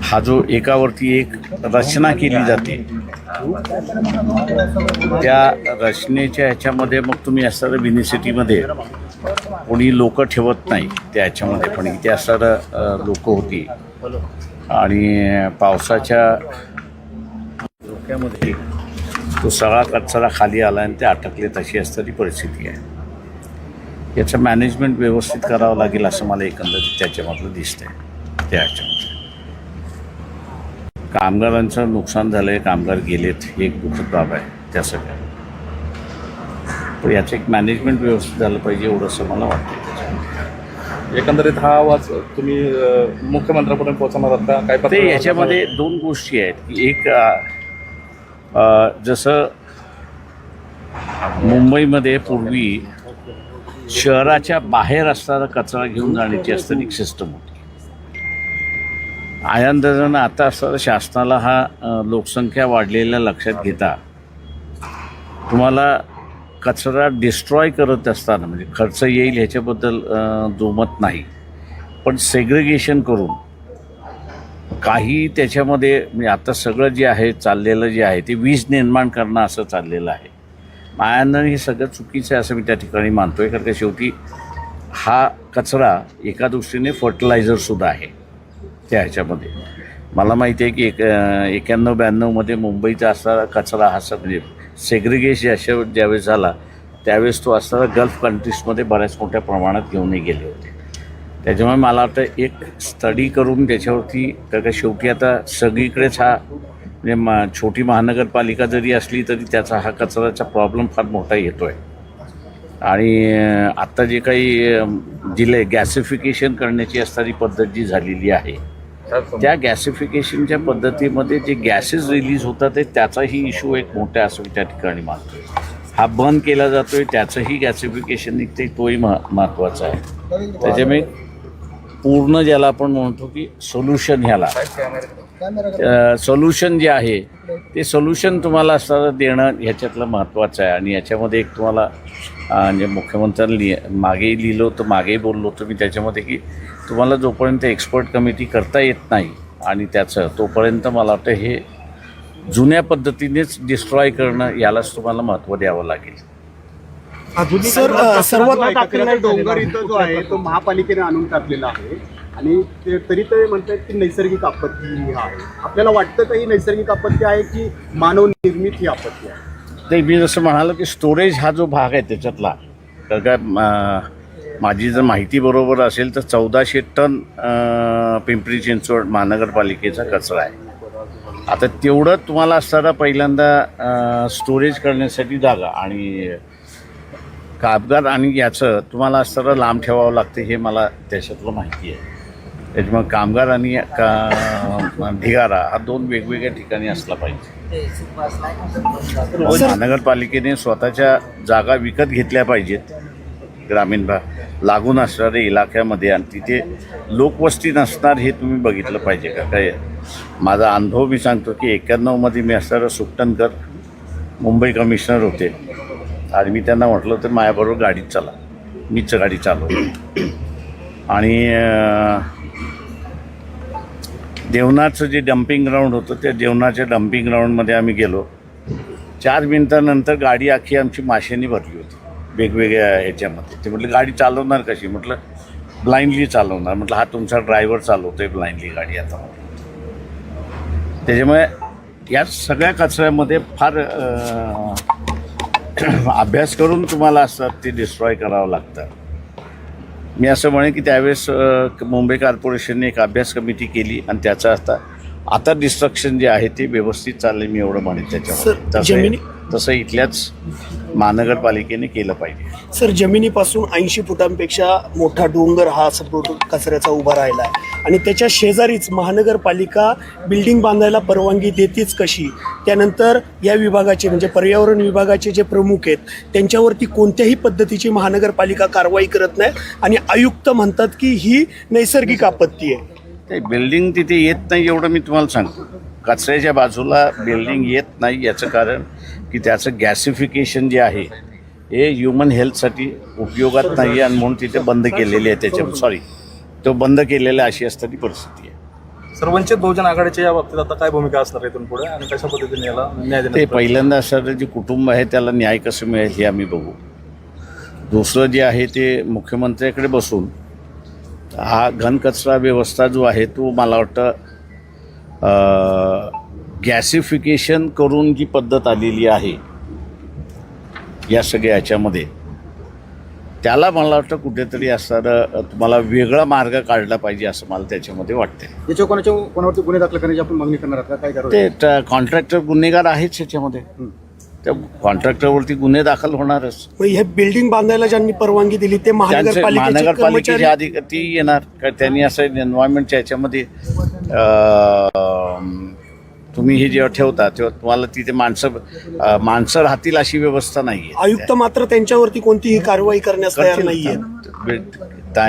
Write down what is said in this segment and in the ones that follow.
हा जो एकावरती एक रचना केली जाते, त्या रचनेच्या ह्याच्यामध्ये मग तुम्ही असणारं विनिसिटीमध्ये कोणी लोक ठेवत नाही त्या ह्याच्यामध्ये, पण इथे असणारं लोक होती आणि पावसाच्या धोक्यामध्ये तो सगळा कचरा खाली आला आणि ते अटकले, तशी असणारी परिस्थिती आहे. याचं मॅनेजमेंट व्यवस्थित करावं लागेल असं मला एकंदरीत त्याच्यामधलं दिसतंय. त्या ह्याच्यामध्ये कामगारांचं नुकसान झालं आहे, कामगार गेलेत, ही एक दुःखद बाब आहे त्या सगळ्या. पण याचं एक मॅनेजमेंट व्यवस्थित झालं पाहिजे एवढंसं मला वाटतं. एकंदरीत हा आवाज तुम्ही मुख्यमंत्र्यांपर्यंत पोहोचवणार आहात का? काय ते याच्यामध्ये दोन गोष्टी आहेत की एक जसं मुंबईमध्ये पूर्वी शहराच्या बाहेर असणारा कचरा घेऊन जाण्याची असणारी एक सिस्टम होती. आयांदाजानं आता असणारा शासनाला हा लोकसंख्या वाढलेल्या लक्षात घेता तुम्हाला कचरा डिस्ट्रॉय करत असताना म्हणजे खर्च येईल ह्याच्याबद्दल दुमत नाही, पण सेग्रिगेशन करून काही त्याच्यामध्ये म्हणजे आता सगळं जे आहे चाललेलं जे आहे ते वीज निर्माण करणं असं चाललेलं आहे. आयांदानं हे सगळं चुकीचं आहे असं मी त्या ठिकाणी मानतो आहे, कारण का शेवटी हा कचरा एका दृष्टीने फर्टिलायझरसुद्धा आहे त्या ह्याच्यामध्ये. मला माहिती आहे की 91-92मध्ये मुंबईचा असणारा कचरा हा म्हणजे सेग्रिगेशन ज्यावेळेस झाला त्यावेळेस तो असणारा गल्फ कंट्रीजमध्ये बऱ्याच मोठ्या प्रमाणात घेऊनही गेले होते. त्याच्यामुळे मला वाटतं एक स्टडी करून त्याच्यावरती, कारण शेवटी आता सगळीकडेच हा म्हणजे छोटी महानगरपालिका जरी असली तरी त्याचा हा कचऱ्याचा प्रॉब्लेम फार मोठा येतो आहे. आणि आत्ता जे काही जिल्हे गॅसिफिकेशन करण्याची असणारी पद्धत जी झालेली आहे त्या गॅसिफिकेशनच्या पद्धतीमध्ये जे गॅसेस रिलीज होतात आहे त्याचाही इश्यू एक मोठा आहे असं मी त्या ठिकाणी मानतो. हा बंद केला जातो आहे त्याचंही गॅसिफिकेशन निघते, तोही महत्त्वाचा आहे. त्याच्यामुळे पूर्ण ज्याला आपण म्हणतो की सोल्युशन, ह्याला सोल्युशन जे आहे ते सोल्युशन तुम्हाला असं देणं ह्याच्यातलं महत्त्वाचं आहे. आणि याच्यामध्ये एक तुम्हाला म्हणजे मुख्यमंत्र्यांनी मागेही लिहिलं होतं, मागेही बोललो होतं मी त्याच्यामध्ये की तुम्हाला जोपर्यंत एक्सपर्ट कमिटी करता येत नाही आणि त्याचं तोपर्यंत मला वाटतं हे जुन्या पद्धतीनेच डिस्ट्रॉय करणं यालाच तुम्हाला महत्त्व द्यावं लागेल. सर्वात डोंगर इथं जो आहे तो महापालिकेने आणून टाकलेला आहे आणि तरी ते म्हणतात की नैसर्गिक आपत्ती ही आहे. आपल्याला वाटतं का ही नैसर्गिक आपत्ती आहे की मानव निर्मित ही आपत्ती आहे? ते मी जसं म्हणालो की स्टोरेज हा जो भाग आहे त्याच्यातला, तर काय माझी जर माहिती बरोबर असेल तर 1400 टन पिंपरी चिंचवड महानगरपालिकेचा कचरा आहे. आता तेवढं तुम्हाला असताना पहिल्यांदा स्टोरेज करण्यासाठी जागा आणि कामगार आणि याचं तुम्हाला असताना लांब ठेवावं लागतं, हे मला त्याच्यातलं माहिती आहे. त्याच्यामुळे कामगार आणि ढिगारा हा दोन वेगवेगळ्या ठिकाणी असला पाहिजे. महानगरपालिकेने स्वतःच्या जागा विकत घेतल्या पाहिजेत ग्रामीण भाग लागून असणाऱ्या इलाक्यामध्ये, आणि तिथे लोकवस्ती नसणार हे तुम्ही बघितलं पाहिजे का. काय माझा अनुभव मी सांगतो की 91मध्ये मी असणारं सुट्टणकर मुंबई कमिशनर होते आणि मी त्यांना म्हटलं तर माझ्याबरोबर गाडीत चला, मीच गाडी चालवली आणि देवनाचं जे डम्पिंग ग्राउंड होतं त्या देवनाच्या डम्पिंग ग्राउंडमध्ये आम्ही गेलो. 4 मिनिटानंतर गाडी अख्खी आमची माशांनी भरली होती वेगवेगळ्या ह्याच्यामध्ये. ते म्हटलं गाडी चालवणार कशी? म्हटलं ब्लाइंडली चालवणार. म्हटलं हा तुमचा ड्रायव्हर चालवतो आहे ब्लाइंडली गाडी आता. त्याच्यामुळे या सगळ्या कचऱ्यामध्ये फार अभ्यास करून तुम्हाला असतात ते डिस्ट्रॉय करावं लागतं. मी असं म्हणेन की त्यावेळेस मुंबई कॉर्पोरेशनने एक अभ्यास कमिटी केली आणि त्याचा आता डिस्ट्रक्शन जे आहे ते व्यवस्थित चालले, मी एवढं म्हणेन त्याच्यामध्ये. तसं इथल्याच महानगरपालिकेने केलं पाहिजे. सर, जमिनीपासून 80 फुटांपेक्षा मोठा डोंगर हा सपोर्ट कचऱ्याचा उभा राहिला आहे आणि त्याच्या शेजारीच महानगरपालिका बिल्डिंग बांधायला परवानगी देतेच कशी? त्यानंतर या विभागाचे म्हणजे पर्यावरण विभागाचे जे प्रमुख आहेत त्यांच्यावरती कोणत्याही पद्धतीची महानगरपालिका कारवाई करत नाही आणि आयुक्त म्हणतात की ही नैसर्गिक आपत्ती आहे. ते बिल्डिंग तिथे येत नाही एवढं मी तुम्हाला सांगतो. कचऱ्याच्या बाजूला बिल्डिंग येत नाही याचं कारण की त्याचं गॅसिफिकेशन जे आहे हे ह्युमन हेल्थसाठी उपयोगात नाही आहे आणि म्हणून तिथे बंद केलेले आहे. त्याच्या तो बंद केलेला अशी असताना परिस्थिती आहे. सर, वंचित बहुजन आघाडीच्या या बाबतीत आता काय भूमिका असणार इथून पुढे आणि कशा पद्धतीने याला न्याय ते देण्यात पहिल्यांदा असणारं जे कुटुंब आहे त्याला न्याय कसं मिळेल हे आम्ही बघू. दुसरं जे आहे ते मुख्यमंत्र्याकडे बसून हा घनकचरा व्यवस्था जो आहे तो मला वाटतं गॅसिफिकेशन करून जी पद्धत आलेली आहे या सगळ्या ह्याच्यामध्ये, त्याला मला वाटतं कुठेतरी असणारं तुम्हाला वेगळा मार्ग काढला पाहिजे असं मला त्याच्यामध्ये वाटते. याच्या कोणावरती गुन्हे दाखल करण्याची आपण मागणी करणार आहात का? काय कारवाई? ते कॉन्ट्रॅक्टर गुन्हेगार आहेच याच्यामध्ये, त्या कॉन्ट्रॅक्टरवरती गुन्हे दाखल होणारच. मग हे बिल्डिंग बांधायला ज्यांनी परवानगी दिली ते महानगरपालिकेचे कर्मचारी अधिकारी ती येणार का? त्यांनी असं एन्व्हायरमेंटच्या ह्याच्यामध्ये तुम्ही हे जेव्हा ठेवता तेव्हा तुम्हाला तिथे माणसं राहतील अशी व्यवस्था नाही आहे. आयुक्त मात्र त्यांच्यावरती कोणतीही कारवाई करण्यास तयार नाहीये.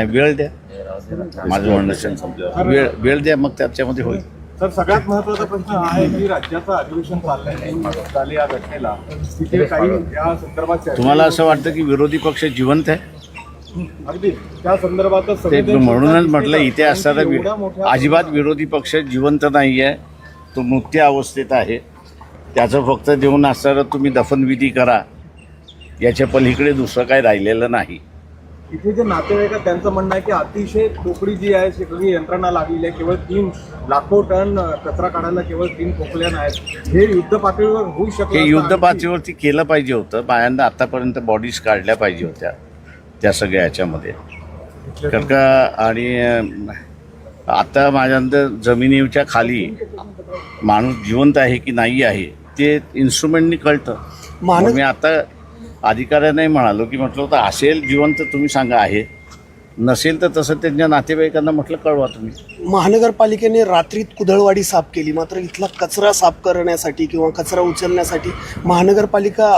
वेळ द्या, माझं म्हणणं वेळ द्या, मग त्याच्यामध्ये होईल. सर, सगळ्यात महत्त्वाचा प्रश्न हा आहे की राज्याचं अधिवेशन चाललंय या घटनेला, तिथे काही या संदर्भात तुम्हाला असं वाटतं की विरोधी पक्ष जिवंत आहे? अगदी त्या संदर्भात ते म्हणूनच म्हटलं इथे असणारा अजिबात विरोधी पक्ष जिवंत नाही आहे, तो मृत्यू अवस्थेत आहे. त्याचं फक्त देऊन असणारं तुम्ही दफनविधी करा, याच्या पलीकडे दुसरं काय राहिलेलं नाही. इथे जे नातेवाईक आहेत त्यांचं म्हणणं आहे की अतिशय पोकळी जी आहे सगळी यंत्रणा लागलेली आहे, केवळ 3 लाखो टन कचरा काढायला केवळ 3 पोकळ्या आहेत. हे युद्ध पातळीवर होऊ शकतं. हे युद्ध पातळीवरती केलं पाहिजे होतं. बायांना आतापर्यंत बॉडीज काढल्या पाहिजे होत्या त्या सगळ्या ह्याच्यामध्ये. कारण का आणि आता माझ्यानंतर जमिनीच्या खाली माणूस जिवंत आहे की नाही आहे ते इन्स्ट्रुमेंटनी कळतं. मी आता अधिकाऱ्यांनाही म्हणालो की म्हटलं होतं असेल जिवंत तुम्ही सांगा आहे, नसेल तर तसं त्यांच्या नातेवाईकांना म्हटलं कळवा तुम्ही. महानगरपालिकेने रात्रीत कुदळवाडी साफ केली, मात्र इथला कचरा साफ करण्यासाठी किंवा कचरा उचलण्यासाठी महानगरपालिका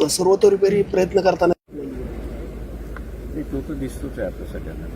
सर्वतोपरी प्रयत्न करताना तो दिसतोच आहे आता सगळ्यांना.